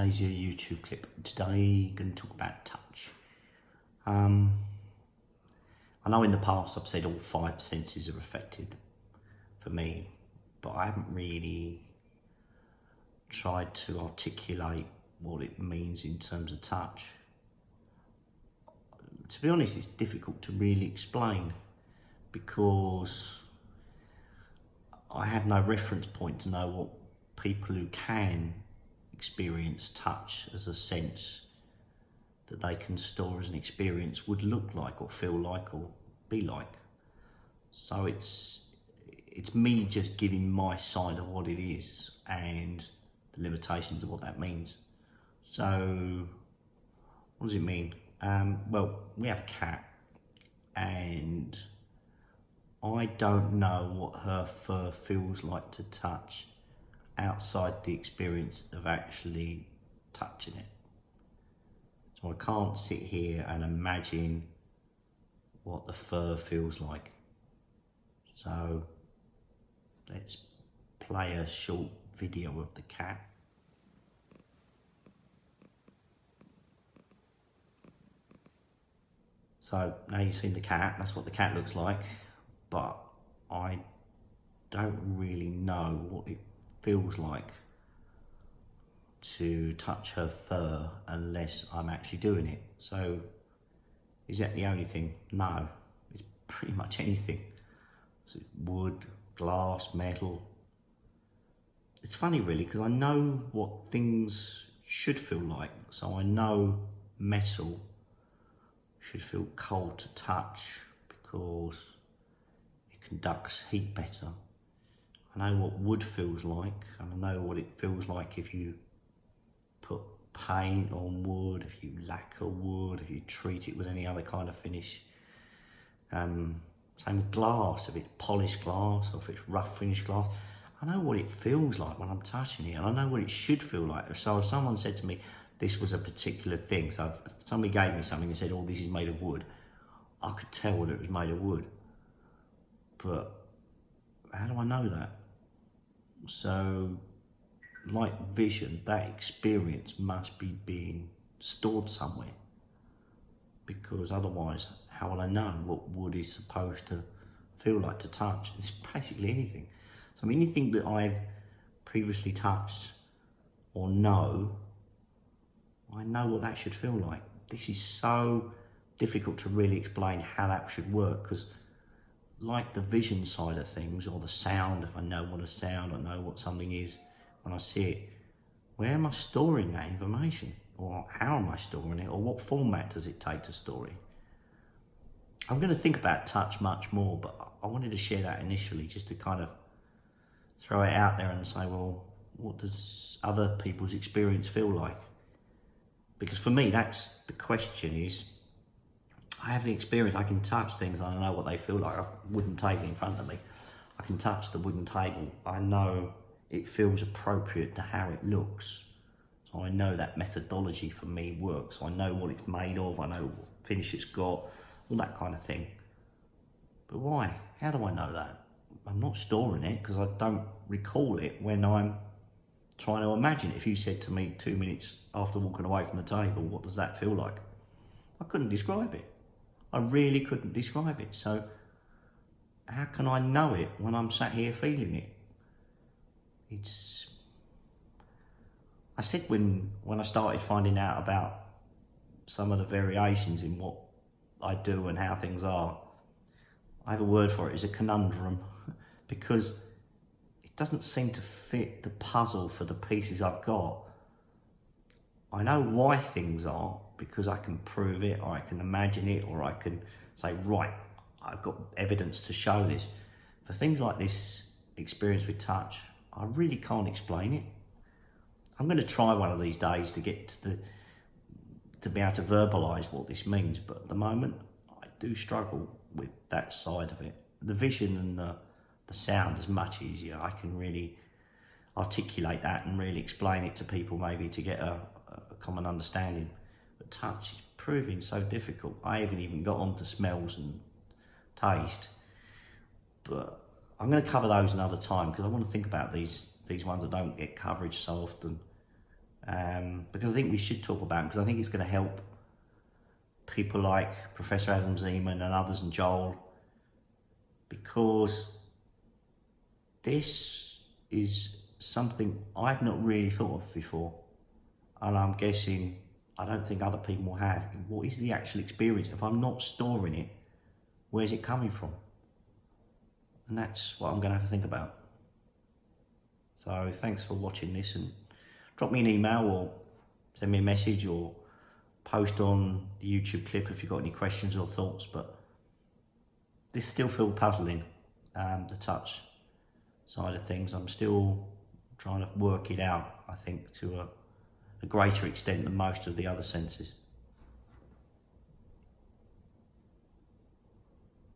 Aphantasia YouTube clip. Today, I'm going to talk about touch. I know in the past I've said all 5 senses are affected for me, but I haven't really tried to articulate what it means in terms of touch. To be honest, it's difficult to really explain because I have no reference point to know what people who can experience touch as a sense that they can store as an experience would look like or feel like or be like. So it's me just giving my side of what it is and the limitations of what that means. So what does it mean? Well, we have a cat and I don't know what her fur feels like to touch outside the experience of actually touching it. So I can't sit here and imagine what the fur feels like. So let's play a short video of the cat. So now you've seen the cat, that's what the cat looks like, but I don't really know what it feels like to touch her fur unless I'm actually doing it. So is that the only thing? No, it's pretty much anything. So wood, glass, metal. It's funny really because I know what things should feel like. So I know metal should feel cold to touch because it conducts heat better. I know what wood feels like, and I know what it feels like if you put paint on wood, if you lacquer wood, if you treat it with any other kind of finish. Same with glass, if it's polished glass or if it's rough finished glass. I know what it feels like when I'm touching it, and I know what it should feel like. So if someone said to me, this was a particular thing, so if somebody gave me something and said, oh, this is made of wood, I could tell that it was made of wood. But how do I know that? So, like vision, that experience must be being stored somewhere, because otherwise, how will I know what wood is supposed to feel like to touch? It's basically anything. So, I mean, anything that I've previously touched or know, I know what that should feel like. This is so difficult to really explain how that should work, because like the vision side of things, or the sound, if I know what a sound, I know what something is when I see it, where am I storing that information? Or how am I storing it? Or what format does it take to store it? I'm going to think about touch much more, but I wanted to share that initially just to kind of throw it out there and say, well, what does other people's experience feel like? Because for me, that's the question is, I have the experience, I can touch things, I know what they feel like. A wooden table in front of me, I can touch the wooden table. I know it feels appropriate to how it looks. So I know that methodology for me works. I know what it's made of, I know what finish it's got, all that kind of thing. But why? How do I know that? I'm not storing it because I don't recall it when I'm trying to imagine it. If you said to me 2 minutes after walking away from the table, what does that feel like? I couldn't describe it. I really couldn't describe it. So how can I know it when I'm sat here feeling it? I said when I started finding out about some of the variations in what I do and how things are, I have a word for it, it's a conundrum, because it doesn't seem to fit the puzzle for the pieces I've got. I know why things are, because I can prove it, or I can imagine it, or I can say, right, I've got evidence to show this. For things like this experience with touch, I really can't explain it. I'm going to try one of these days to get to be able to verbalise what this means, but at the moment, I do struggle with that side of it. The vision and the sound is much easier. I can really articulate that and really explain it to people, maybe to get a common understanding. But touch is proving so difficult. I haven't even got onto smells and taste, but I'm going to cover those another time because I want to think about these ones that don't get coverage so often, because I think we should talk about it, because I think it's going to help people like Professor Adam Zeman and others, and Joel, because this is something I've not really thought of before, and I'm guessing I don't think other people have. What is the actual experience? If I'm not storing it, where's it coming from? And that's what I'm going to have to think about. So thanks for watching this, and drop me an email or send me a message or post on the YouTube clip if you've got any questions or thoughts. But this still feels puzzling, the touch side of things. I'm still trying to work it out, I think, to a greater extent than most of the other senses.